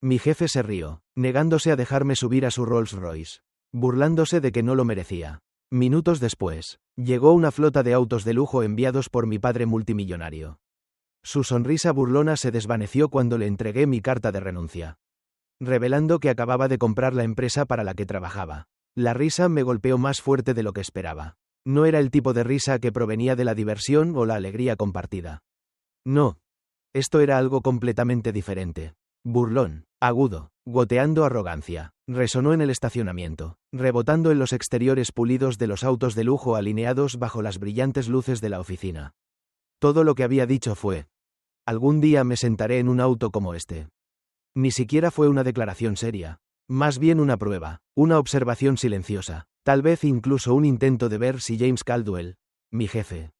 Mi jefe se rió, negándose a dejarme subir a su Rolls Royce, burlándose de que no lo merecía. Minutos después, llegó una flota de autos de lujo enviados por mi padre multimillonario. Su sonrisa burlona se desvaneció cuando le entregué mi carta de renuncia, revelando que acababa de comprar la empresa para la que trabajaba. La risa me golpeó más fuerte de lo que esperaba. No era el tipo de risa que provenía de la diversión o la alegría compartida. No. Esto era algo completamente diferente. Burlón, agudo, goteando arrogancia. Resonó en el estacionamiento, rebotando en los exteriores pulidos de los autos de lujo alineados bajo las brillantes luces de la oficina. Todo lo que había dicho fue: algún día me sentaré en un auto como este. Ni siquiera fue una declaración seria. Más bien una prueba, una observación silenciosa, tal vez incluso un intento de ver si James Caldwell, mi jefe,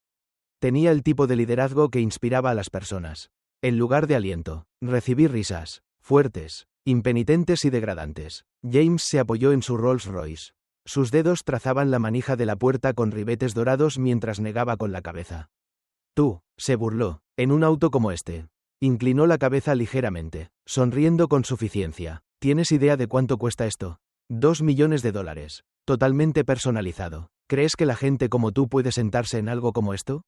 tenía el tipo de liderazgo que inspiraba a las personas. En lugar de aliento, recibí risas, fuertes, impenitentes y degradantes. James se apoyó en su Rolls Royce. Sus dedos trazaban la manija de la puerta con ribetes dorados mientras negaba con la cabeza. Tú, se burló, en un auto como este. Inclinó la cabeza ligeramente, sonriendo con suficiencia. ¿Tienes idea de cuánto cuesta esto? $2 millones. Totalmente personalizado. ¿Crees que la gente como tú puede sentarse en algo como esto?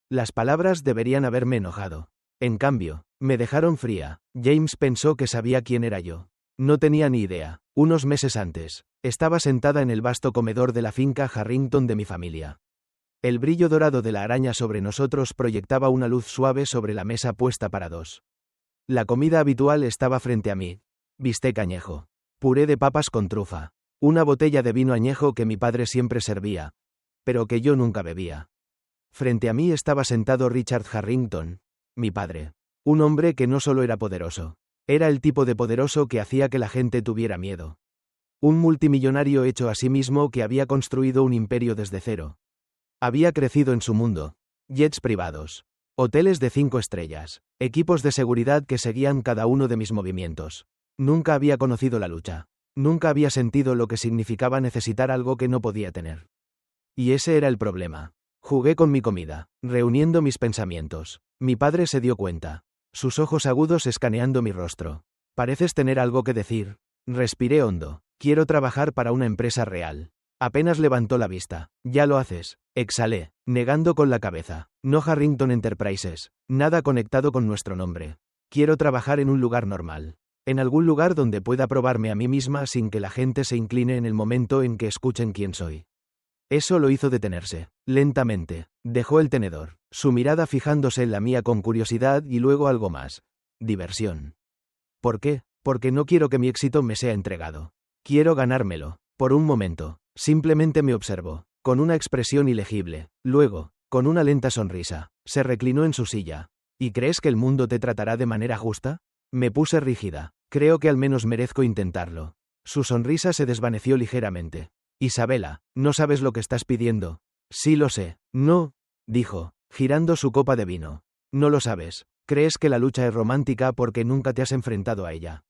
Las palabras deberían haberme enojado. En cambio, me dejaron fría. James pensó que sabía quién era yo. No tenía ni idea. Unos meses antes, estaba sentada en el vasto comedor de la finca Harrington de mi familia. El brillo dorado de la araña sobre nosotros proyectaba una luz suave sobre la mesa puesta para dos. La comida habitual estaba frente a mí. Bistec añejo, puré de papas con trufa, una botella de vino añejo que mi padre siempre servía, pero que yo nunca bebía. Frente a mí estaba sentado Richard Harrington, mi padre. Un hombre que no solo era poderoso, era el tipo de poderoso que hacía que la gente tuviera miedo. Un multimillonario hecho a sí mismo que había construido un imperio desde cero. Había crecido en su mundo. Jets privados, hoteles de 5 estrellas, equipos de seguridad que seguían cada uno de mis movimientos. Nunca había conocido la lucha. Nunca había sentido lo que significaba necesitar algo que no podía tener. Y ese era el problema. Jugué con mi comida, reuniendo mis pensamientos. Mi padre se dio cuenta, sus ojos agudos escaneando mi rostro. Pareces tener algo que decir. Respiré hondo. Quiero trabajar para una empresa real. Apenas levantó la vista. Ya lo haces. Exhalé, negando con la cabeza. No Harrington Enterprises. Nada conectado con nuestro nombre. Quiero trabajar en un lugar normal. En algún lugar donde pueda probarme a mí misma sin que la gente se incline en el momento en que escuchen quién soy. Eso lo hizo detenerse. Lentamente, dejó el tenedor, su mirada fijándose en la mía con curiosidad y luego algo más. Diversión. ¿Por qué? Porque no quiero que mi éxito me sea entregado. Quiero ganármelo. Por un momento, simplemente me observó, con una expresión ilegible. Luego, con una lenta sonrisa, se reclinó en su silla. ¿Y crees que el mundo te tratará de manera justa? Me puse rígida. Creo que al menos merezco intentarlo. Su sonrisa se desvaneció ligeramente. Isabela, no sabes lo que estás pidiendo. Sí lo sé. No, dijo, girando su copa de vino. No lo sabes. Crees que la lucha es romántica porque nunca te has enfrentado a ella.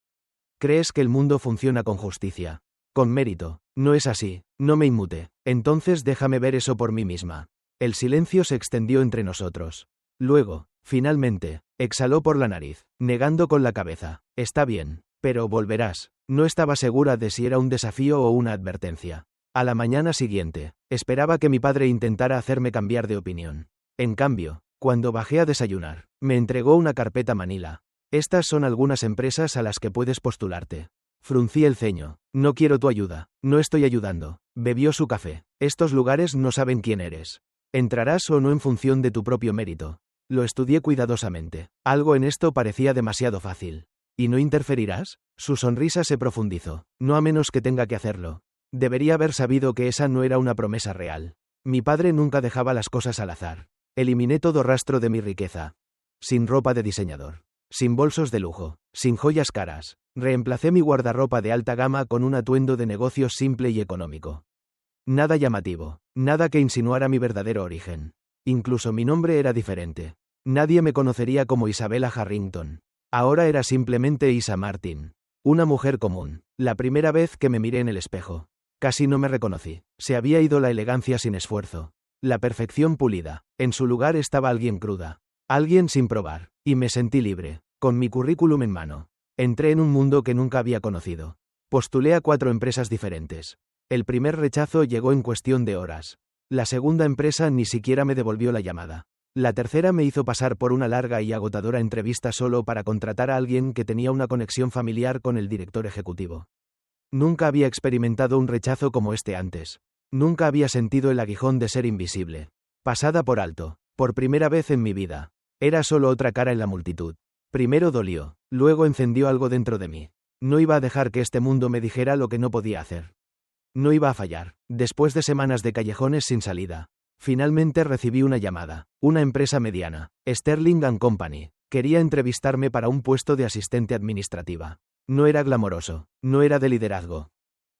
Crees que el mundo funciona con justicia, con mérito. No es así. No me inmute. Entonces déjame ver eso por mí misma. El silencio se extendió entre nosotros. Luego, finalmente, exhaló por la nariz, negando con la cabeza. Está bien, pero volverás. No estaba segura de si era un desafío o una advertencia. A la mañana siguiente, esperaba que mi padre intentara hacerme cambiar de opinión. En cambio, cuando bajé a desayunar, me entregó una carpeta manila. Estas son algunas empresas a las que puedes postularte. Fruncí el ceño. No quiero tu ayuda. No estoy ayudando. Bebió su café. Estos lugares no saben quién eres. Entrarás o no en función de tu propio mérito. Lo estudié cuidadosamente. Algo en esto parecía demasiado fácil. ¿Y no interferirás? Su sonrisa se profundizó. No a menos que tenga que hacerlo. Debería haber sabido que esa no era una promesa real. Mi padre nunca dejaba las cosas al azar. Eliminé todo rastro de mi riqueza. Sin ropa de diseñador. Sin bolsos de lujo. Sin joyas caras. Reemplacé mi guardarropa de alta gama con un atuendo de negocios simple y económico. Nada llamativo. Nada que insinuara mi verdadero origen. Incluso mi nombre era diferente. Nadie me conocería como Isabela Harrington. Ahora era simplemente Isa Martin. Una mujer común. La primera vez que me miré en el espejo. Casi no me reconocí. Se había ido la elegancia sin esfuerzo. La perfección pulida. En su lugar estaba alguien cruda. Alguien sin probar. Y me sentí libre. Con mi currículum en mano. Entré en un mundo que nunca había conocido. Postulé a 4 empresas diferentes. El primer rechazo llegó en cuestión de horas. La segunda empresa ni siquiera me devolvió la llamada. La tercera me hizo pasar por una larga y agotadora entrevista solo para contratar a alguien que tenía una conexión familiar con el director ejecutivo. Nunca había experimentado un rechazo como este antes. Nunca había sentido el aguijón de ser invisible. Pasada por alto. Por primera vez en mi vida. Era solo otra cara en la multitud. Primero dolió, luego encendió algo dentro de mí. No iba a dejar que este mundo me dijera lo que no podía hacer. No iba a fallar. Después de semanas de callejones sin salida, finalmente recibí una llamada. Una empresa mediana, Sterling & Company, quería entrevistarme para un puesto de asistente administrativa. No era glamoroso, no era de liderazgo.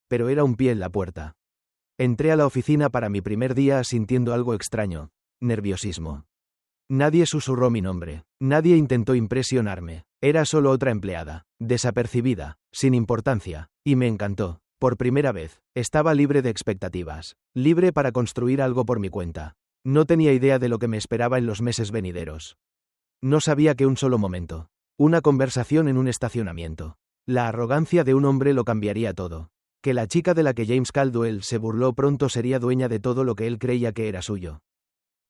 Pero era un pie en la puerta. Entré a la oficina para mi primer día sintiendo algo extraño. Nerviosismo. Nadie susurró mi nombre. Nadie intentó impresionarme. Era solo otra empleada, desapercibida, sin importancia, y me encantó. Por primera vez, estaba libre de expectativas, libre para construir algo por mi cuenta. No tenía idea de lo que me esperaba en los meses venideros. No sabía que un solo momento, una conversación en un estacionamiento, la arrogancia de un hombre lo cambiaría todo. Que la chica de la que James Caldwell se burló pronto sería dueña de todo lo que él creía que era suyo.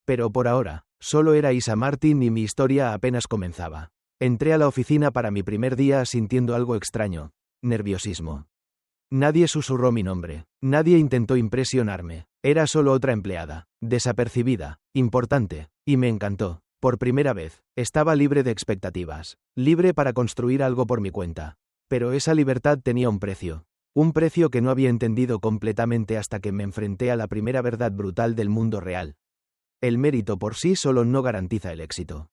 Pero por ahora, solo era Isa Martin y mi historia apenas comenzaba. Entré a la oficina para mi primer día sintiendo algo extraño, nerviosismo. Nadie susurró mi nombre, nadie intentó impresionarme, era solo otra empleada, desapercibida, importante, y me encantó. Por primera vez, estaba libre de expectativas, libre para construir algo por mi cuenta. Pero esa libertad tenía un precio que no había entendido completamente hasta que me enfrenté a la primera verdad brutal del mundo real. El mérito por sí solo no garantiza el éxito.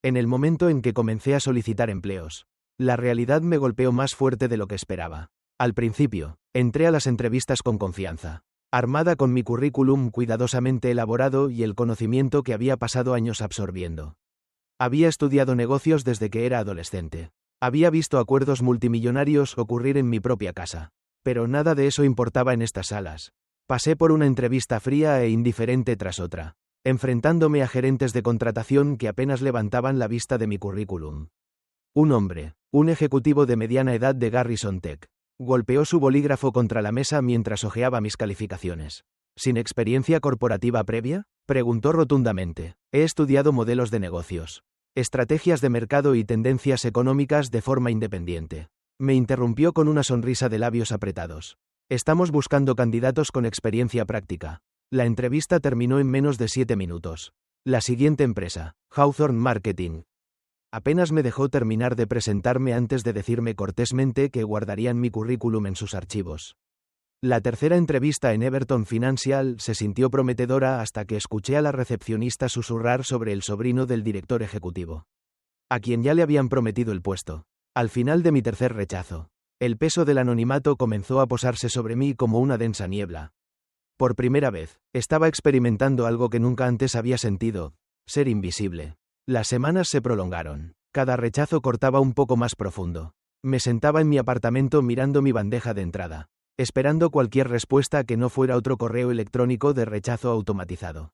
En el momento en que comencé a solicitar empleos, la realidad me golpeó más fuerte de lo que esperaba. Al principio, entré a las entrevistas con confianza, armada con mi currículum cuidadosamente elaborado y el conocimiento que había pasado años absorbiendo. Había estudiado negocios desde que era adolescente. Había visto acuerdos multimillonarios ocurrir en mi propia casa. Pero nada de eso importaba en estas salas. Pasé por una entrevista fría e indiferente tras otra, enfrentándome a gerentes de contratación que apenas levantaban la vista de mi currículum. Un hombre, un ejecutivo de mediana edad de Garrison Tech, golpeó su bolígrafo contra la mesa mientras hojeaba mis calificaciones. ¿Sin experiencia corporativa previa?, preguntó rotundamente. He estudiado modelos de negocios, estrategias de mercado y tendencias económicas de forma independiente. Me interrumpió con una sonrisa de labios apretados. Estamos buscando candidatos con experiencia práctica. La entrevista terminó en menos de 7 minutos. La siguiente empresa, Hawthorne Marketing. Apenas me dejó terminar de presentarme antes de decirme cortésmente que guardarían mi currículum en sus archivos. La tercera entrevista en Everton Financial se sintió prometedora hasta que escuché a la recepcionista susurrar sobre el sobrino del director ejecutivo, a quien ya le habían prometido el puesto. Al final de mi tercer rechazo, el peso del anonimato comenzó a posarse sobre mí como una densa niebla. Por primera vez, estaba experimentando algo que nunca antes había sentido: ser invisible. Las semanas se prolongaron. Cada rechazo cortaba un poco más profundo. Me sentaba en mi apartamento mirando mi bandeja de entrada, esperando cualquier respuesta que no fuera otro correo electrónico de rechazo automatizado.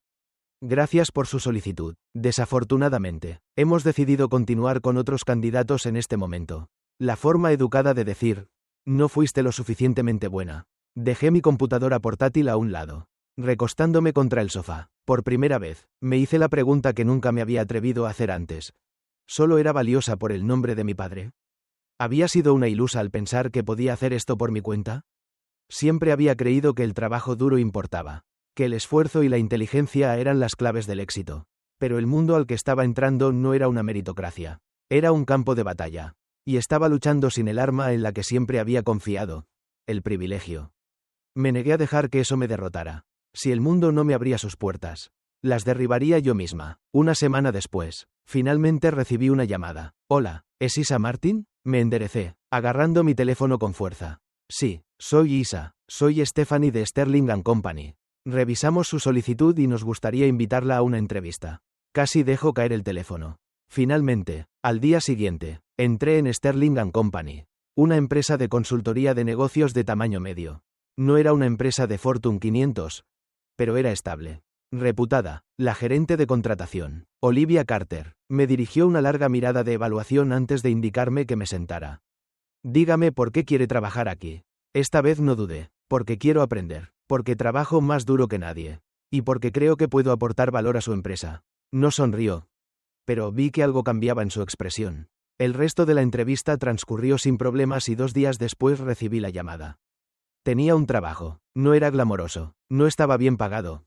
Gracias por su solicitud. Desafortunadamente, hemos decidido continuar con otros candidatos en este momento. La forma educada de decir, no fuiste lo suficientemente buena. Dejé mi computadora portátil a un lado, recostándome contra el sofá. Por primera vez, me hice la pregunta que nunca me había atrevido a hacer antes. ¿Solo era valiosa por el nombre de mi padre? ¿Había sido una ilusa al pensar que podía hacer esto por mi cuenta? Siempre había creído que el trabajo duro importaba, que el esfuerzo y la inteligencia eran las claves del éxito. Pero el mundo al que estaba entrando no era una meritocracia. Era un campo de batalla. Y estaba luchando sin el arma en la que siempre había confiado: el privilegio. Me negué a dejar que eso me derrotara. Si el mundo no me abría sus puertas, las derribaría yo misma. Una semana después, finalmente recibí una llamada. Hola, ¿es Isa Martin? Me enderecé, agarrando mi teléfono con fuerza. Sí, soy Isa, soy Stephanie de Sterling & Company. Revisamos su solicitud y nos gustaría invitarla a una entrevista. Casi dejo caer el teléfono. Finalmente, al día siguiente, entré en Sterling & Company, una empresa de consultoría de negocios de tamaño medio. No era una empresa de Fortune 500, pero era estable. Reputada, la gerente de contratación, Olivia Carter, me dirigió una larga mirada de evaluación antes de indicarme que me sentara. Dígame por qué quiere trabajar aquí. Esta vez no dudé. Porque quiero aprender. Porque trabajo más duro que nadie. Y porque creo que puedo aportar valor a su empresa. No sonrió. Pero vi que algo cambiaba en su expresión. El resto de la entrevista transcurrió sin problemas y 2 días después recibí la llamada. Tenía un trabajo. No era glamoroso. No estaba bien pagado.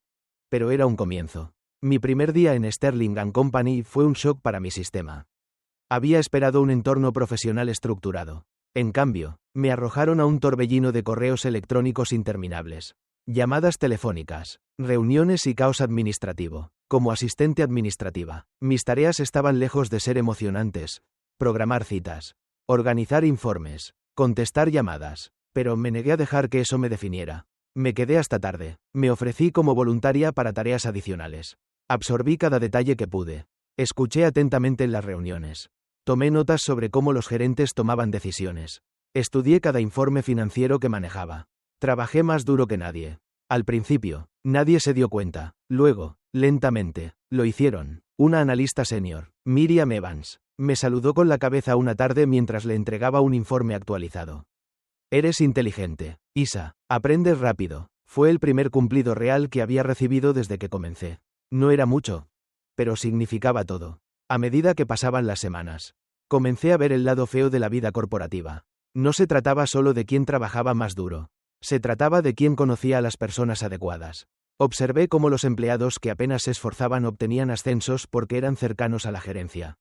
Pero era un comienzo. Mi primer día en Sterling & Company fue un shock para mi sistema. Había esperado un entorno profesional estructurado. En cambio, me arrojaron a un torbellino de correos electrónicos interminables. Llamadas telefónicas, reuniones y caos administrativo. Como asistente administrativa, mis tareas estaban lejos de ser emocionantes. Programar citas, organizar informes, contestar llamadas. Pero me negué a dejar que eso me definiera. Me quedé hasta tarde. Me ofrecí como voluntaria para tareas adicionales. Absorbí cada detalle que pude. Escuché atentamente en las reuniones. Tomé notas sobre cómo los gerentes tomaban decisiones. Estudié cada informe financiero que manejaba. Trabajé más duro que nadie. Al principio, nadie se dio cuenta. Luego, lentamente, lo hicieron. Una analista senior, Miriam Evans, me saludó con la cabeza una tarde mientras le entregaba un informe actualizado. Eres inteligente, Isa. Aprendes rápido. Fue el primer cumplido real que había recibido desde que comencé. No era mucho, pero significaba todo. A medida que pasaban las semanas, comencé a ver el lado feo de la vida corporativa. No se trataba solo de quién trabajaba más duro. Se trataba de quién conocía a las personas adecuadas. Observé cómo los empleados que apenas se esforzaban obtenían ascensos porque eran cercanos a la gerencia.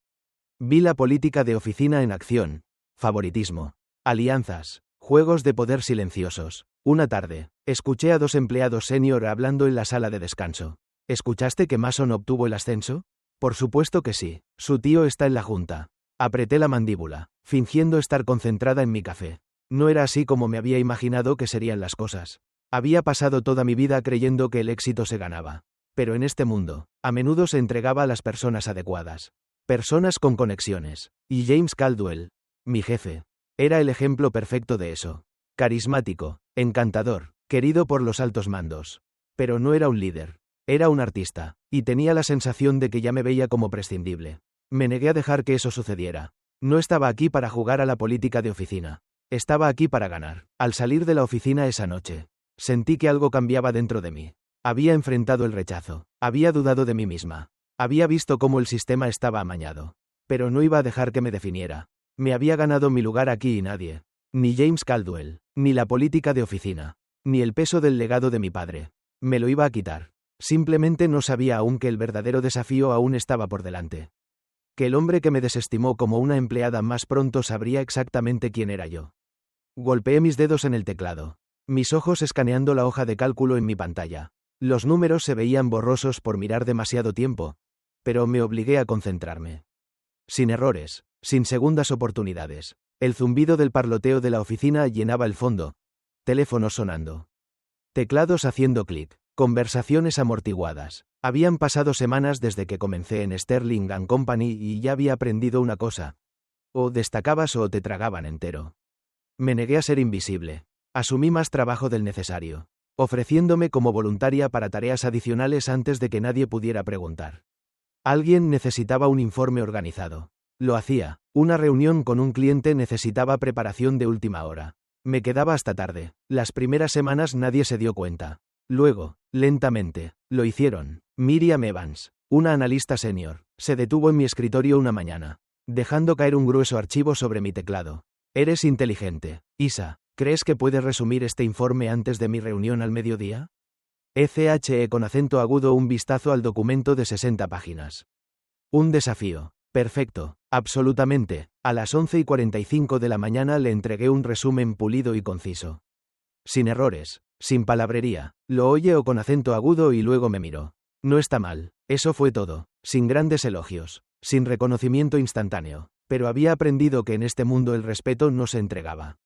Vi la política de oficina en acción. Favoritismo. Alianzas. Juegos de poder silenciosos. Una tarde, escuché a 2 empleados senior hablando en la sala de descanso. ¿Escuchaste que Mason obtuvo el ascenso? Por supuesto que sí. Su tío está en la junta. Apreté la mandíbula, fingiendo estar concentrada en mi café. No era así como me había imaginado que serían las cosas. Había pasado toda mi vida creyendo que el éxito se ganaba. Pero en este mundo, a menudo se entregaba a las personas adecuadas. Personas con conexiones. Y James Caldwell, mi jefe, era el ejemplo perfecto de eso. Carismático, encantador, querido por los altos mandos. Pero no era un líder. Era un artista, y tenía la sensación de que ya me veía como prescindible. Me negué a dejar que eso sucediera. No estaba aquí para jugar a la política de oficina. Estaba aquí para ganar. Al salir de la oficina esa noche, sentí que algo cambiaba dentro de mí. Había enfrentado el rechazo. Había dudado de mí misma. Había visto cómo el sistema estaba amañado. Pero no iba a dejar que me definiera. Me había ganado mi lugar aquí y nadie. Ni James Caldwell, ni la política de oficina, ni el peso del legado de mi padre. Me lo iba a quitar. Simplemente no sabía aún que el verdadero desafío aún estaba por delante. Que el hombre que me desestimó como una empleada más pronto sabría exactamente quién era yo. Golpeé mis dedos en el teclado. Mis ojos escaneando la hoja de cálculo en mi pantalla. Los números se veían borrosos por mirar demasiado tiempo. Pero me obligué a concentrarme. Sin errores, sin segundas oportunidades. El zumbido del parloteo de la oficina llenaba el fondo. Teléfonos sonando. Teclados haciendo clic. Conversaciones amortiguadas. Habían pasado semanas desde que comencé en Sterling & Company y ya había aprendido una cosa. O destacabas o te tragaban entero. Me negué a ser invisible. Asumí más trabajo del necesario, ofreciéndome como voluntaria para tareas adicionales antes de que nadie pudiera preguntar. Alguien necesitaba un informe organizado. Lo hacía. Una reunión con un cliente necesitaba preparación de última hora. Me quedaba hasta tarde. Las primeras semanas nadie se dio cuenta. Luego, lentamente, lo hicieron. Miriam Evans, una analista senior, se detuvo en mi escritorio una mañana, dejando caer un grueso archivo sobre mi teclado. Eres inteligente, Isa. ¿Crees que puedes resumir este informe antes de mi reunión al mediodía? ECHE con acento agudo un vistazo al documento de 60 páginas. Un desafío. Perfecto. Absolutamente. A las 11:45 de la mañana le entregué un resumen pulido y conciso. Sin errores. Sin palabrería. Lo oye o con acento agudo y luego me miró. No está mal. Eso fue todo. Sin grandes elogios. Sin reconocimiento instantáneo. Pero había aprendido que en este mundo el respeto no se entregaba.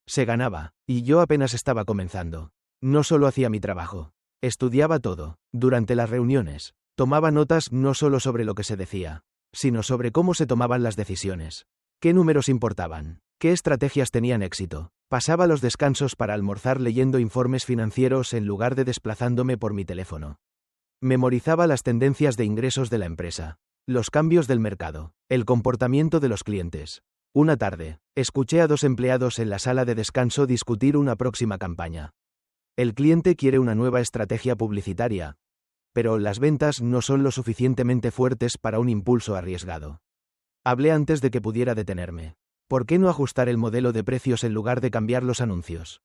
Se ganaba. Y yo apenas estaba comenzando. No solo hacía mi trabajo. Estudiaba todo. Durante las reuniones. Tomaba notas no solo sobre lo que se decía, sino sobre cómo se tomaban las decisiones. ¿Qué números importaban? ¿Qué estrategias tenían éxito? Pasaba los descansos para almorzar leyendo informes financieros en lugar de desplazándome por mi teléfono. Memorizaba las tendencias de ingresos de la empresa, los cambios del mercado, el comportamiento de los clientes. Una tarde, escuché a 2 empleados en la sala de descanso discutir una próxima campaña. El cliente quiere una nueva estrategia publicitaria, pero las ventas no son lo suficientemente fuertes para un impulso arriesgado. Hablé antes de que pudiera detenerme. ¿Por qué no ajustar el modelo de precios en lugar de cambiar los anuncios?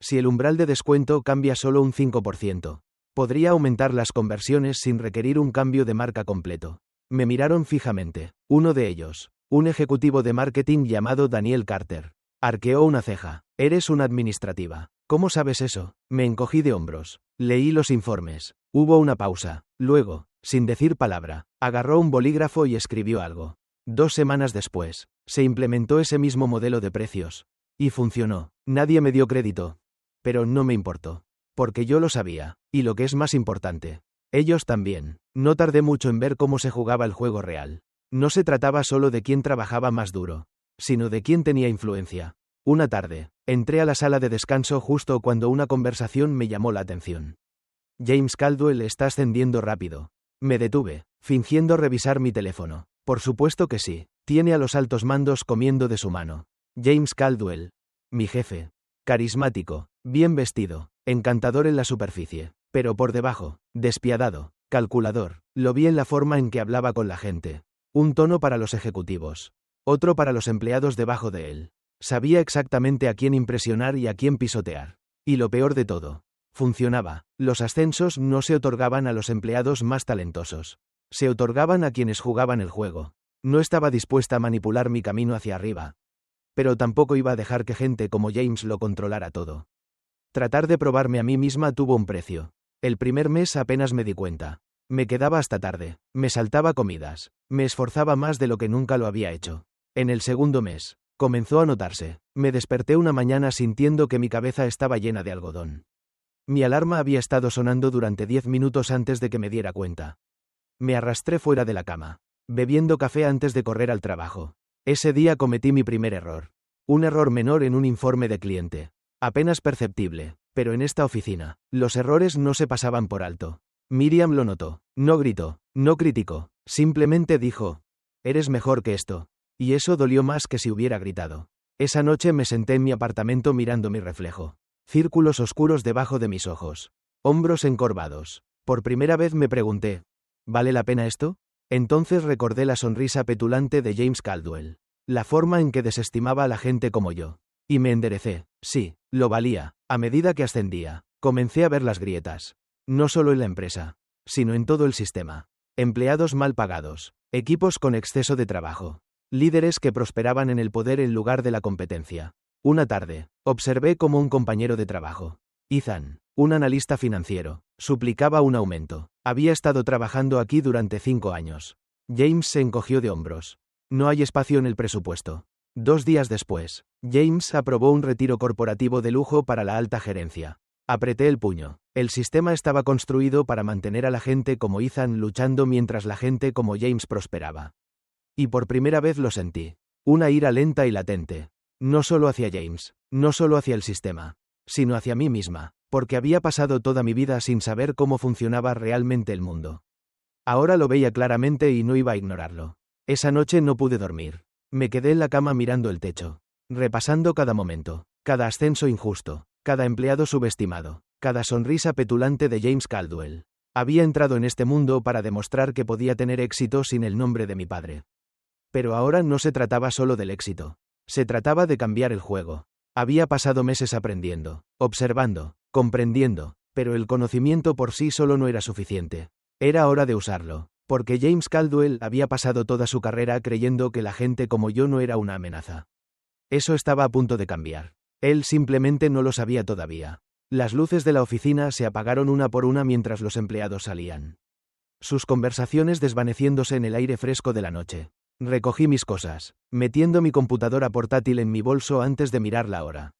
Si el umbral de descuento cambia solo un 5%, podría aumentar las conversiones sin requerir un cambio de marca completo. Me miraron fijamente. Uno de ellos, un ejecutivo de marketing llamado Daniel Carter, arqueó una ceja. Eres una administrativa. ¿Cómo sabes eso? Me encogí de hombros. Leí los informes. Hubo una pausa. Luego, sin decir palabra, agarró un bolígrafo y escribió algo. 2 semanas después, se implementó ese mismo modelo de precios. Y funcionó. Nadie me dio crédito. Pero no me importó. Porque yo lo sabía. Y lo que es más importante, ellos también. No tardé mucho en ver cómo se jugaba el juego real. No se trataba solo de quién trabajaba más duro, sino de quién tenía influencia. Una tarde, entré a la sala de descanso justo cuando una conversación me llamó la atención. James Caldwell está ascendiendo rápido. Me detuve, fingiendo revisar mi teléfono. Por supuesto que sí. Tiene a los altos mandos comiendo de su mano. James Caldwell, mi jefe. Carismático, bien vestido, encantador en la superficie, pero por debajo, despiadado, calculador. Lo vi en la forma en que hablaba con la gente. Un tono para los ejecutivos, otro para los empleados debajo de él. Sabía exactamente a quién impresionar y a quién pisotear. Y lo peor de todo, funcionaba. Los ascensos no se otorgaban a los empleados más talentosos. Se otorgaban a quienes jugaban el juego. No estaba dispuesta a manipular mi camino hacia arriba. Pero tampoco iba a dejar que gente como James lo controlara todo. Tratar de probarme a mí misma tuvo un precio. El primer mes apenas me di cuenta. Me quedaba hasta tarde, me saltaba comidas, me esforzaba más de lo que nunca lo había hecho. En el segundo mes, comenzó a notarse. Me desperté una mañana sintiendo que mi cabeza estaba llena de algodón. Mi alarma había estado sonando durante 10 minutos antes de que me diera cuenta. Me arrastré fuera de la cama, bebiendo café antes de correr al trabajo. Ese día cometí mi primer error. Un error menor en un informe de cliente. Apenas perceptible, pero en esta oficina, los errores no se pasaban por alto. Miriam lo notó. No gritó, no criticó, simplemente dijo, eres mejor que esto. Y eso dolió más que si hubiera gritado. Esa noche me senté en mi apartamento mirando mi reflejo. Círculos oscuros debajo de mis ojos. Hombros encorvados. Por primera vez me pregunté, ¿vale la pena esto? Entonces recordé la sonrisa petulante de James Caldwell. La forma en que desestimaba a la gente como yo. Y me enderecé. Sí, lo valía. A medida que ascendía, comencé a ver las grietas. No solo en la empresa, sino en todo el sistema. Empleados mal pagados, equipos con exceso de trabajo, líderes que prosperaban en el poder en lugar de la competencia. Una tarde, observé cómo un compañero de trabajo, Ethan, un analista financiero, suplicaba un aumento. Había estado trabajando aquí durante 5 años. James se encogió de hombros. No hay espacio en el presupuesto. 2 días después, James aprobó un retiro corporativo de lujo para la alta gerencia. Apreté el puño. El sistema estaba construido para mantener a la gente como Ethan luchando mientras la gente como James prosperaba. Y por primera vez lo sentí. Una ira lenta y latente. No solo hacia James, no solo hacia el sistema, sino hacia mí misma, porque había pasado toda mi vida sin saber cómo funcionaba realmente el mundo. Ahora lo veía claramente y no iba a ignorarlo. Esa noche no pude dormir. Me quedé en la cama mirando el techo, repasando cada momento, cada ascenso injusto, cada empleado subestimado, cada sonrisa petulante de James Caldwell. Había entrado en este mundo para demostrar que podía tener éxito sin el nombre de mi padre. Pero ahora no se trataba solo del éxito. Se trataba de cambiar el juego. Había pasado meses aprendiendo, observando, comprendiendo, pero el conocimiento por sí solo no era suficiente. Era hora de usarlo, porque James Caldwell había pasado toda su carrera creyendo que la gente como yo no era una amenaza. Eso estaba a punto de cambiar. Él simplemente no lo sabía todavía. Las luces de la oficina se apagaron una por una mientras los empleados salían. Sus conversaciones desvaneciéndose en el aire fresco de la noche. Recogí mis cosas, metiendo mi computadora portátil en mi bolso antes de mirar la hora.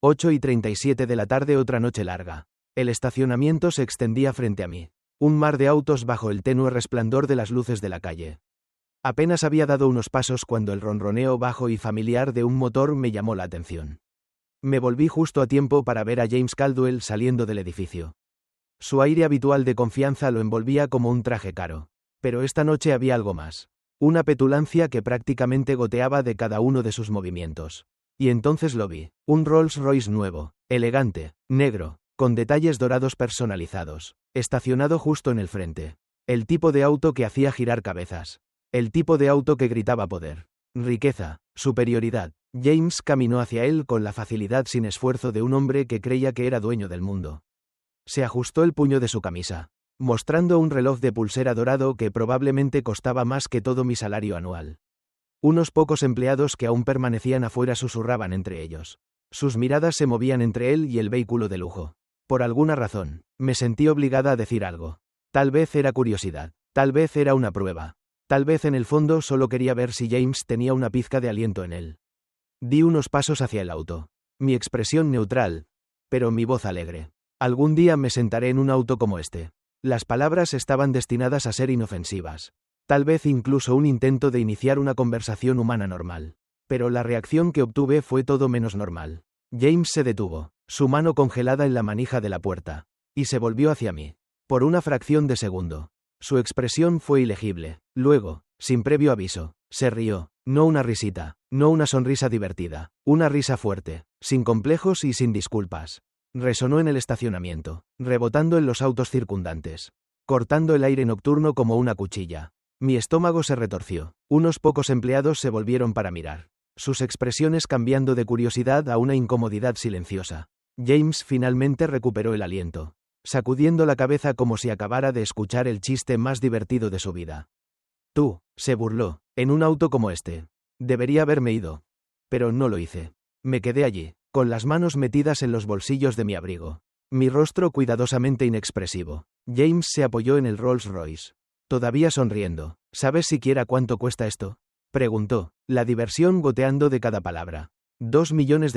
8:37 de la tarde, otra noche larga. El estacionamiento se extendía frente a mí. Un mar de autos bajo el tenue resplandor de las luces de la calle. Apenas había dado unos pasos cuando el ronroneo bajo y familiar de un motor me llamó la atención. Me volví justo a tiempo para ver a James Caldwell saliendo del edificio. Su aire habitual de confianza lo envolvía como un traje caro. Pero esta noche había algo más. Una petulancia que prácticamente goteaba de cada uno de sus movimientos. Y entonces lo vi, un Rolls Royce nuevo, elegante, negro, con detalles dorados personalizados, estacionado justo en el frente. El tipo de auto que hacía girar cabezas. El tipo de auto que gritaba poder, riqueza, superioridad. James caminó hacia él con la facilidad sin esfuerzo de un hombre que creía que era dueño del mundo. Se ajustó el puño de su camisa, mostrando un reloj de pulsera dorado que probablemente costaba más que todo mi salario anual. Unos pocos empleados que aún permanecían afuera susurraban entre ellos. Sus miradas se movían entre él y el vehículo de lujo. Por alguna razón, me sentí obligada a decir algo. Tal vez era curiosidad, tal vez era una prueba. Tal vez en el fondo solo quería ver si James tenía una pizca de aliento en él. Di unos pasos hacia el auto. Mi expresión neutral, pero mi voz alegre. Algún día me sentaré en un auto como este. Las palabras estaban destinadas a ser inofensivas. Tal vez incluso un intento de iniciar una conversación humana normal. Pero la reacción que obtuve fue todo menos normal. James se detuvo, su mano congelada en la manija de la puerta, y se volvió hacia mí. Por una fracción de segundo. Su expresión fue ilegible. Luego, sin previo aviso, se rió. No una risita, no una sonrisa divertida, una risa fuerte, sin complejos y sin disculpas. Resonó en el estacionamiento, rebotando en los autos circundantes, cortando el aire nocturno como una cuchilla. Mi estómago se retorció. Unos pocos empleados se volvieron para mirar, sus expresiones cambiando de curiosidad a una incomodidad silenciosa. James finalmente recuperó el aliento, sacudiendo la cabeza como si acabara de escuchar el chiste más divertido de su vida. Tú, se burló, en un auto como este. Debería haberme ido. Pero no lo hice. Me quedé allí, con las manos metidas en los bolsillos de mi abrigo. Mi rostro cuidadosamente inexpresivo. James se apoyó en el Rolls Royce. Todavía sonriendo. ¿Sabes siquiera cuánto cuesta esto? Preguntó, la diversión goteando de cada palabra. $2 millones.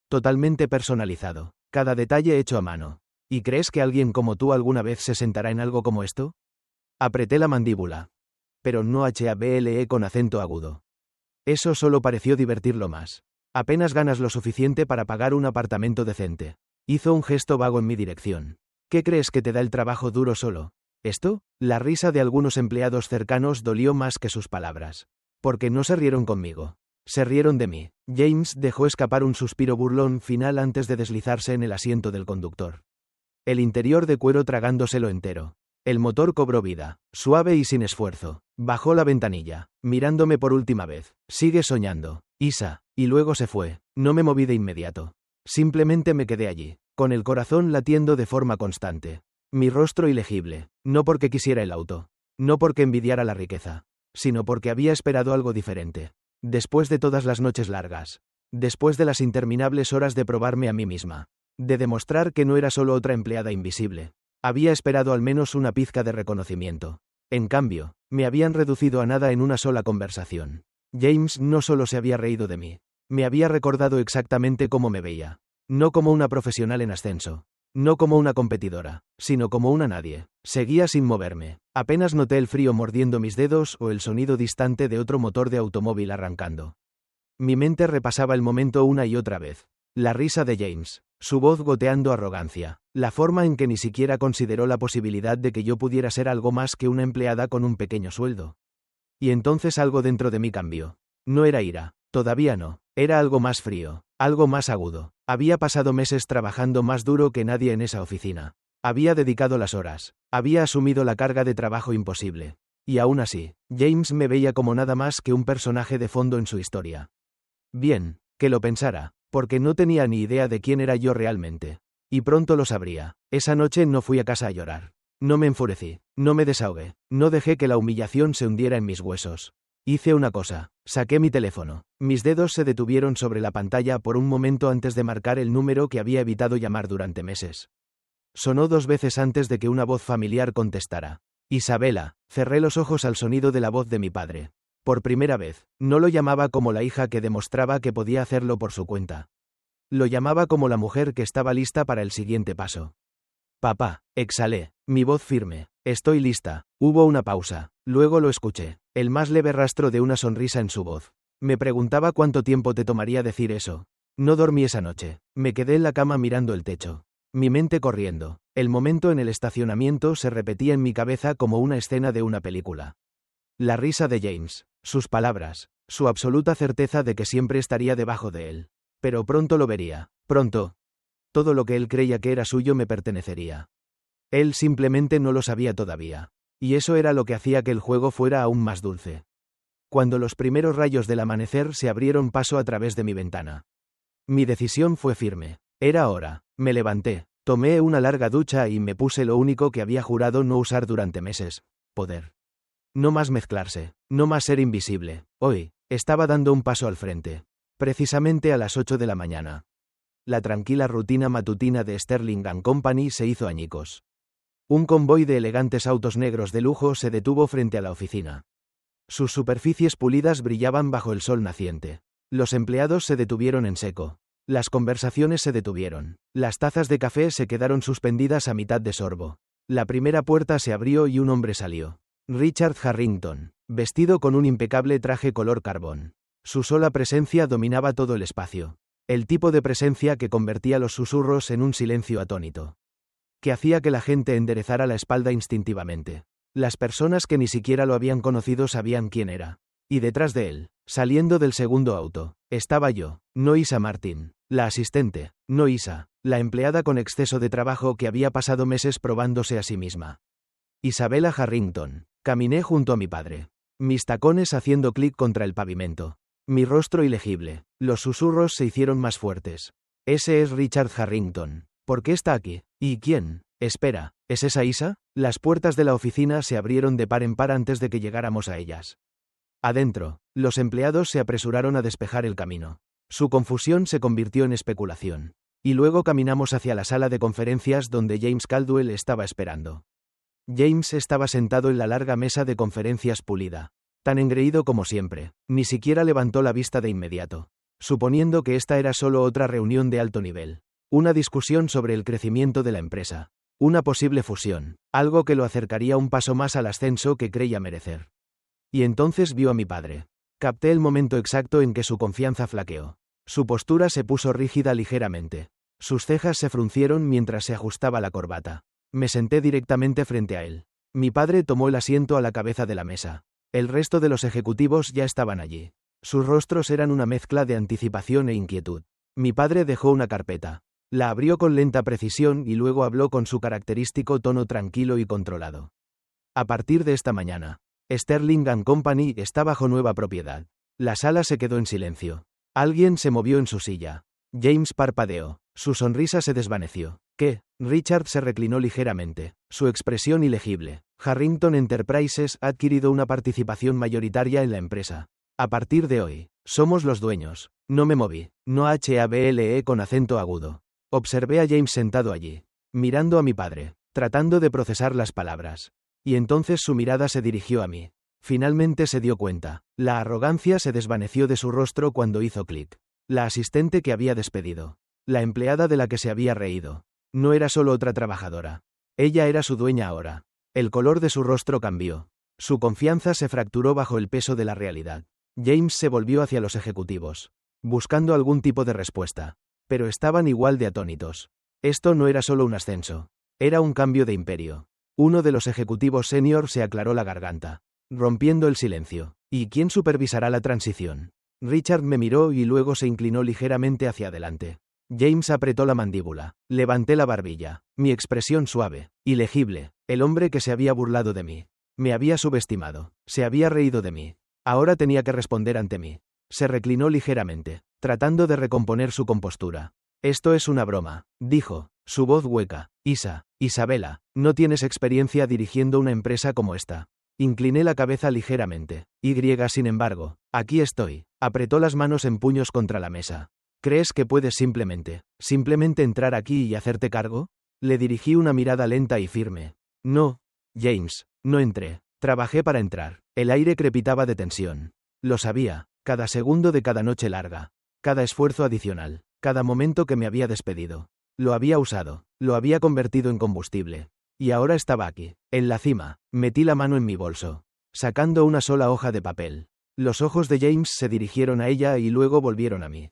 Totalmente personalizado. Cada detalle hecho a mano. ¿Y crees que alguien como tú alguna vez se sentará en algo como esto? Apreté la mandíbula. Pero no hable con acento agudo. Eso solo pareció divertirlo más. Apenas ganas lo suficiente para pagar un apartamento decente. Hizo un gesto vago en mi dirección. ¿Qué crees que te da el trabajo duro solo? ¿Esto? La risa de algunos empleados cercanos dolió más que sus palabras. Porque no se rieron conmigo. Se rieron de mí. James dejó escapar un suspiro burlón final antes de deslizarse en el asiento del conductor. El interior de cuero tragándoselo entero. El motor cobró vida, suave y sin esfuerzo. Bajó la ventanilla, mirándome por última vez. Sigue soñando, Isa. Y luego se fue. No me moví de inmediato. Simplemente me quedé allí, con el corazón latiendo de forma constante. Mi rostro ilegible, no porque quisiera el auto, no porque envidiara la riqueza, sino porque había esperado algo diferente. Después de todas las noches largas, después de las interminables horas de probarme a mí misma, de demostrar que no era solo otra empleada invisible, había esperado al menos una pizca de reconocimiento. En cambio, me habían reducido a nada en una sola conversación. James no solo se había reído de mí, me había recordado exactamente cómo me veía. No como una profesional en ascenso, no como una competidora, sino como una nadie. Seguía sin moverme. Apenas noté el frío mordiendo mis dedos o el sonido distante de otro motor de automóvil arrancando. Mi mente repasaba el momento una y otra vez. La risa de James, su voz goteando arrogancia, la forma en que ni siquiera consideró la posibilidad de que yo pudiera ser algo más que una empleada con un pequeño sueldo. Y entonces algo dentro de mí cambió. No era ira, todavía no, era algo más frío, algo más agudo. Había pasado meses trabajando más duro que nadie en esa oficina. Había dedicado las horas, había asumido la carga de trabajo imposible. Y aún así, James me veía como nada más que un personaje de fondo en su historia. Bien, que lo pensara, porque no tenía ni idea de quién era yo realmente. Y pronto lo sabría. Esa noche no fui a casa a llorar. No me enfurecí, no me desahogué, no dejé que la humillación se hundiera en mis huesos. Hice una cosa, saqué mi teléfono. Mis dedos se detuvieron sobre la pantalla por un momento antes de marcar el número que había evitado llamar durante meses. Sonó 2 veces antes de que una voz familiar contestara. Isabela. Cerré los ojos al sonido de la voz de mi padre. Por primera vez, no lo llamaba como la hija que demostraba que podía hacerlo por su cuenta. Lo llamaba como la mujer que estaba lista para el siguiente paso. Papá, exhalé, mi voz firme. Estoy lista. Hubo una pausa. Luego lo escuché, el más leve rastro de una sonrisa en su voz. Me preguntaba cuánto tiempo te tomaría decir eso. No dormí esa noche. Me quedé en la cama mirando el techo. Mi mente corriendo. El momento en el estacionamiento se repetía en mi cabeza como una escena de una película. La risa de James, sus palabras, su absoluta certeza de que siempre estaría debajo de él. Pero pronto lo vería, pronto. Todo lo que él creía que era suyo me pertenecería. Él simplemente no lo sabía todavía. Y eso era lo que hacía que el juego fuera aún más dulce. Cuando los primeros rayos del amanecer se abrieron paso a través de mi ventana. Mi decisión fue firme. Era hora. Me levanté, tomé una larga ducha y me puse lo único que había jurado no usar durante meses: poder. No más mezclarse, no más ser invisible. Hoy, estaba dando un paso al frente. Precisamente a las 8 de la mañana. La tranquila rutina matutina de Sterling & Company se hizo añicos. Un convoy de elegantes autos negros de lujo se detuvo frente a la oficina. Sus superficies pulidas brillaban bajo el sol naciente. Los empleados se detuvieron en seco. Las conversaciones se detuvieron. Las tazas de café se quedaron suspendidas a mitad de sorbo. La primera puerta se abrió y un hombre salió. Richard Harrington, vestido con un impecable traje color carbón. Su sola presencia dominaba todo el espacio. El tipo de presencia que convertía los susurros en un silencio atónito. Que hacía que la gente enderezara la espalda instintivamente. Las personas que ni siquiera lo habían conocido sabían quién era. Y detrás de él, saliendo del segundo auto, estaba yo, no Isa Martin, la asistente, no Isa, la empleada con exceso de trabajo que había pasado meses probándose a sí misma. Isabella Harrington. Caminé junto a mi padre. Mis tacones haciendo clic contra el pavimento. Mi rostro ilegible. Los susurros se hicieron más fuertes. Ese es Richard Harrington. ¿Por qué está aquí? ¿Y quién? Espera, ¿es esa Isa? Las puertas de la oficina se abrieron de par en par antes de que llegáramos a ellas. Adentro, los empleados se apresuraron a despejar el camino. Su confusión se convirtió en especulación. Y luego caminamos hacia la sala de conferencias donde James Caldwell estaba esperando. James estaba sentado en la larga mesa de conferencias pulida. Tan engreído como siempre, ni siquiera levantó la vista de inmediato. Suponiendo que esta era solo otra reunión de alto nivel. Una discusión sobre el crecimiento de la empresa. Una posible fusión, algo que lo acercaría un paso más al ascenso que creía merecer. Y entonces vio a mi padre. Capté el momento exacto en que su confianza flaqueó. Su postura se puso rígida ligeramente. Sus cejas se fruncieron mientras se ajustaba la corbata. Me senté directamente frente a él. Mi padre tomó el asiento a la cabeza de la mesa. El resto de los ejecutivos ya estaban allí. Sus rostros eran una mezcla de anticipación e inquietud. Mi padre dejó una carpeta. La abrió con lenta precisión y luego habló con su característico tono tranquilo y controlado. A partir de esta mañana, Sterling & Company está bajo nueva propiedad. La sala se quedó en silencio. Alguien se movió en su silla. James parpadeó. Su sonrisa se desvaneció. ¿Qué? Richard se reclinó ligeramente. Su expresión ilegible. Harrington Enterprises ha adquirido una participación mayoritaria en la empresa. A partir de hoy, somos los dueños. No me moví. No hable con acento agudo. Observé a James sentado allí, mirando a mi padre, tratando de procesar las palabras. Y entonces su mirada se dirigió a mí. Finalmente se dio cuenta. La arrogancia se desvaneció de su rostro cuando hizo clic. La asistente que había despedido. La empleada de la que se había reído. No era solo otra trabajadora. Ella era su dueña ahora. El color de su rostro cambió. Su confianza se fracturó bajo el peso de la realidad. James se volvió hacia los ejecutivos, buscando algún tipo de respuesta. Pero estaban igual de atónitos. Esto no era solo un ascenso. Era un cambio de imperio. Uno de los ejecutivos senior se aclaró la garganta, rompiendo el silencio. ¿Y quién supervisará la transición? Richard me miró y luego se inclinó ligeramente hacia adelante. James apretó la mandíbula. Levanté la barbilla. Mi expresión suave, ilegible. El hombre que se había burlado de mí. Me había subestimado. Se había reído de mí. Ahora tenía que responder ante mí. Se reclinó ligeramente, tratando de recomponer su compostura. Esto es una broma, dijo, su voz hueca. Isabella, no tienes experiencia dirigiendo una empresa como esta. Incliné la cabeza ligeramente. Sin embargo, aquí estoy. Apretó las manos en puños contra la mesa. ¿Crees que puedes simplemente entrar aquí y hacerte cargo? Le dirigí una mirada lenta y firme. No, James, no entré. Trabajé para entrar. El aire crepitaba de tensión. Lo sabía. Cada segundo de cada noche larga, cada esfuerzo adicional, cada momento que me había despedido. Lo había usado, lo había convertido en combustible. Y ahora estaba aquí, en la cima. Metí la mano en mi bolso, sacando una sola hoja de papel. Los ojos de James se dirigieron a ella y luego volvieron a mí.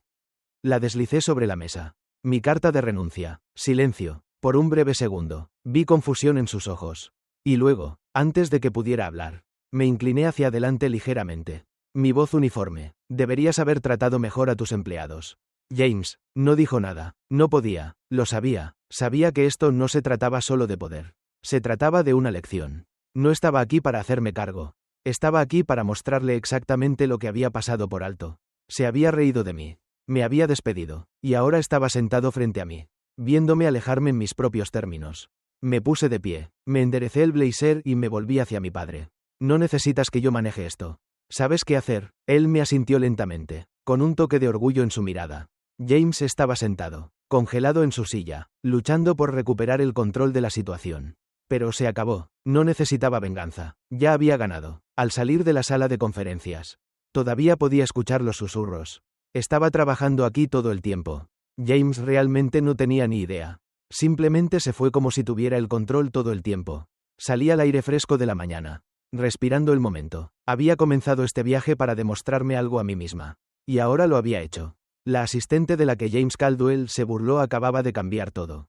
La deslicé sobre la mesa. Mi carta de renuncia. Silencio. Por un breve segundo, vi confusión en sus ojos. Y luego, antes de que pudiera hablar, Me incliné hacia adelante ligeramente. Mi voz uniforme. Deberías haber tratado mejor a tus empleados. James no dijo nada. No podía. Lo sabía. Sabía que esto no se trataba solo de poder. Se trataba de una lección. No estaba aquí para hacerme cargo. Estaba aquí para mostrarle exactamente lo que había pasado por alto. Se había reído de mí. Me había despedido. Y ahora estaba sentado frente a mí, viéndome alejarme en mis propios términos. Me puse de pie. Me enderecé el blazer y me volví hacia mi padre. No necesitas que yo maneje esto. ¿Sabes qué hacer? Él me asintió lentamente, con un toque de orgullo en su mirada. James estaba sentado, congelado en su silla, luchando por recuperar el control de la situación. Pero se acabó. No necesitaba venganza. Ya había ganado. Al salir de la sala de conferencias, todavía podía escuchar los susurros. Estaba trabajando aquí todo el tiempo. James realmente no tenía ni idea. Simplemente se fue como si tuviera el control todo el tiempo. Salía al aire fresco de la mañana, respirando el momento. Había comenzado este viaje para demostrarme algo a mí misma. Y ahora lo había hecho. La asistente de la que James Caldwell se burló acababa de cambiar todo.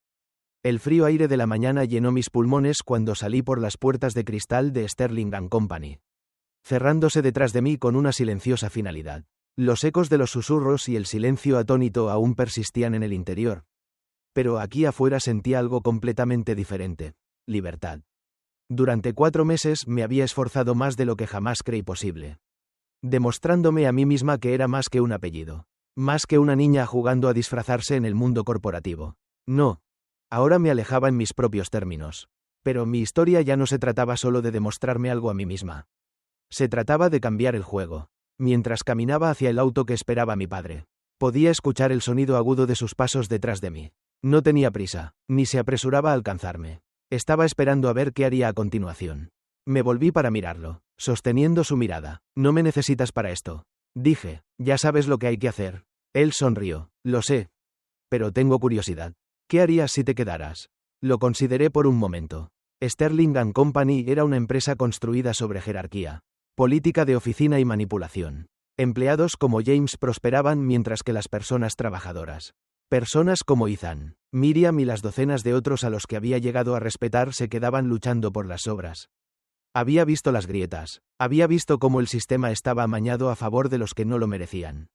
El frío aire de la mañana llenó mis pulmones cuando salí por las puertas de cristal de Sterling & Company, cerrándose detrás de mí con una silenciosa finalidad. Los ecos de los susurros y el silencio atónito aún persistían en el interior. Pero aquí afuera sentía algo completamente diferente. Libertad. Durante 4 meses me había esforzado más de lo que jamás creí posible, demostrándome a mí misma que era más que un apellido, más que una niña jugando a disfrazarse en el mundo corporativo. No. Ahora me alejaba en mis propios términos. Pero mi historia ya no se trataba solo de demostrarme algo a mí misma. Se trataba de cambiar el juego. Mientras caminaba hacia el auto que esperaba mi padre, podía escuchar el sonido agudo de sus pasos detrás de mí. No tenía prisa, ni se apresuraba a alcanzarme. Estaba esperando a ver qué haría a continuación. Me volví para mirarlo, sosteniendo su mirada. No me necesitas para esto. Dije, ya sabes lo que hay que hacer. Él sonrió. Lo sé. Pero tengo curiosidad. ¿Qué harías si te quedaras? Lo consideré por un momento. Sterling & Company era una empresa construida sobre jerarquía, política de oficina y manipulación. Empleados como James prosperaban mientras que las personas trabajadoras, personas como Ethan, Miriam y las docenas de otros a los que había llegado a respetar se quedaban luchando por las obras. Había visto las grietas, había visto cómo el sistema estaba amañado a favor de los que no lo merecían.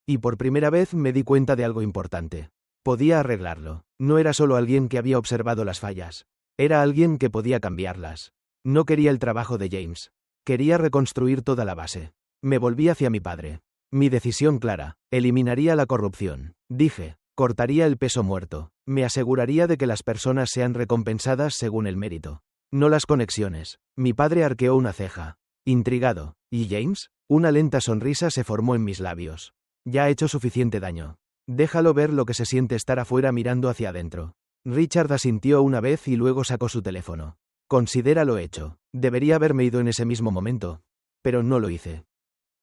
Y por primera vez me di cuenta de algo importante. Podía arreglarlo. No era solo alguien que había observado las fallas. Era alguien que podía cambiarlas. No quería el trabajo de James. Quería reconstruir toda la base. Me volví hacia mi padre. Mi decisión clara. Eliminaría la corrupción. Dije. Cortaría el peso muerto. Me aseguraría de que las personas sean recompensadas según el mérito, no las conexiones. Mi padre arqueó una ceja, intrigado. ¿Y James? Una lenta sonrisa se formó en mis labios. Ya ha hecho suficiente daño. Déjalo ver lo que se siente estar afuera mirando hacia adentro. Richard asintió una vez y luego sacó su teléfono. Considéralo hecho. Debería haberme ido en ese mismo momento. Pero no lo hice.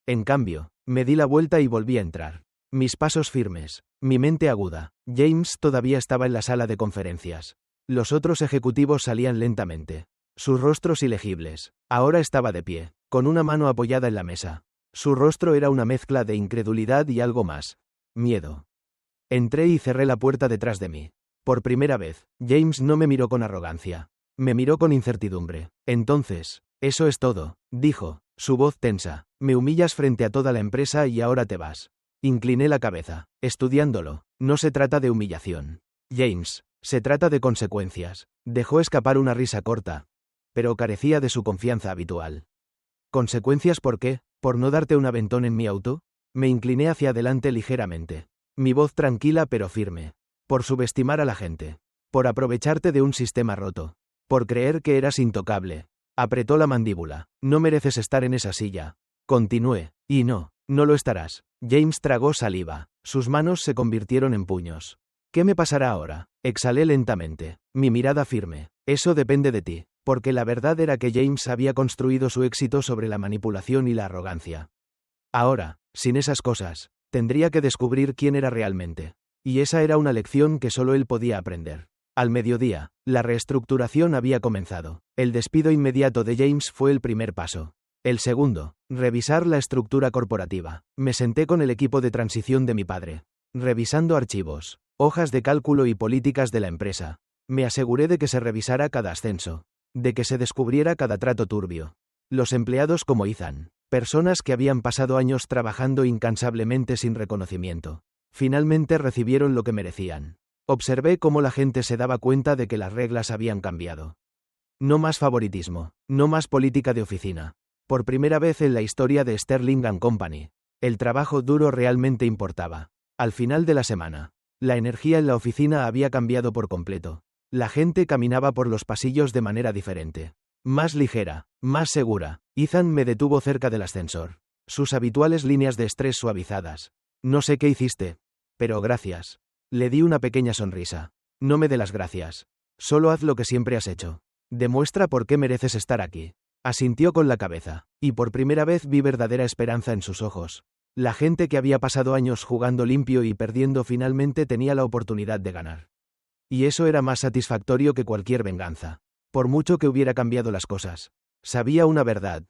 En cambio, me di la vuelta y volví a entrar. Mis pasos firmes. Mi mente aguda. James todavía estaba en la sala de conferencias. Los otros ejecutivos salían lentamente. Sus rostros ilegibles. Ahora estaba de pie, con una mano apoyada en la mesa. Su rostro era una mezcla de incredulidad y algo más. Miedo. Entré y cerré la puerta detrás de mí. Por primera vez, James no me miró con arrogancia. Me miró con incertidumbre. Entonces, eso es todo, dijo, su voz tensa. Me humillas frente a toda la empresa y ahora te vas. Incliné la cabeza, estudiándolo. No se trata de humillación, James, se trata de consecuencias. Dejó escapar una risa corta, pero carecía de su confianza habitual. ¿Consecuencias por qué? ¿Por no darte un aventón en mi auto? Me incliné hacia adelante ligeramente. Mi voz tranquila pero firme. Por subestimar a la gente. Por aprovecharte de un sistema roto. Por creer que eras intocable. Apretó la mandíbula. No mereces estar en esa silla. Continué. Y no lo estarás. James tragó saliva. Sus manos se convirtieron en puños. ¿Qué me pasará ahora? Exhalé lentamente. Mi mirada firme. Eso depende de ti. Porque la verdad era que James había construido su éxito sobre la manipulación y la arrogancia. Ahora, sin esas cosas, tendría que descubrir quién era realmente. Y esa era una lección que solo él podía aprender. Al mediodía, la reestructuración había comenzado. El despido inmediato de James fue el primer paso. El segundo, revisar la estructura corporativa. Me senté con el equipo de transición de mi padre, revisando archivos, hojas de cálculo y políticas de la empresa. Me aseguré de que se revisara cada ascenso, de que se descubriera cada trato turbio, Los empleados como Ethan, personas que habían pasado años trabajando incansablemente sin reconocimiento, finalmente recibieron lo que merecían. Observé cómo la gente se daba cuenta de que las reglas habían cambiado. No más favoritismo, no más política de oficina. Por primera vez en la historia de Sterling & Company, el trabajo duro realmente importaba. Al final de la semana, la energía en la oficina había cambiado por completo. La gente caminaba por los pasillos de manera diferente. Más ligera, más segura. Ethan me detuvo cerca del ascensor. Sus habituales líneas de estrés suavizadas. No sé qué hiciste. Pero gracias. Le di una pequeña sonrisa. No me dé las gracias. Solo haz lo que siempre has hecho. Demuestra por qué mereces estar aquí. Asintió con la cabeza, y por primera vez vi verdadera esperanza en sus ojos. La gente que había pasado años jugando limpio y perdiendo finalmente tenía la oportunidad de ganar. Y eso era más satisfactorio que cualquier venganza. Por mucho que hubiera cambiado las cosas. Sabía una verdad.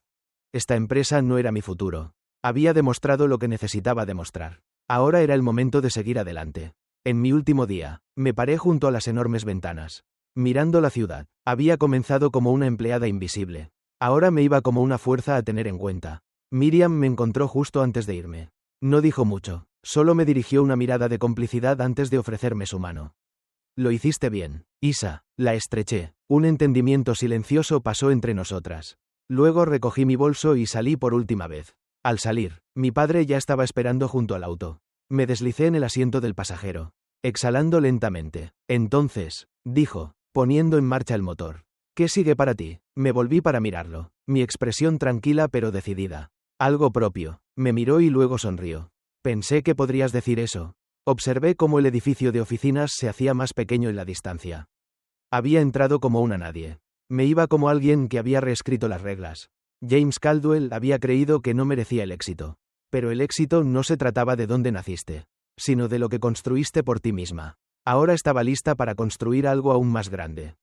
Esta empresa no era mi futuro. Había demostrado lo que necesitaba demostrar. Ahora era el momento de seguir adelante. En mi último día, me paré junto a las enormes ventanas. Mirando la ciudad, había comenzado como una empleada invisible. Ahora me iba como una fuerza a tener en cuenta. Miriam me encontró justo antes de irme. No dijo mucho, solo me dirigió una mirada de complicidad antes de ofrecerme su mano. Lo hiciste bien, Isa, la estreché. Un entendimiento silencioso pasó entre nosotras. Luego recogí mi bolso y salí por última vez. Al salir, mi padre ya estaba esperando junto al auto. Me deslicé en el asiento del pasajero, exhalando lentamente. Entonces, dijo, poniendo en marcha el motor. ¿Qué sigue para ti? Me volví para mirarlo, mi expresión tranquila pero decidida. Algo propio. Me miró y luego sonrió. Pensé que podrías decir eso. Observé cómo el edificio de oficinas se hacía más pequeño en la distancia. Había entrado como una nadie. Me iba como alguien que había reescrito las reglas. James Caldwell había creído que no merecía el éxito. Pero el éxito no se trataba de dónde naciste, sino de lo que construiste por ti misma. Ahora estaba lista para construir algo aún más grande.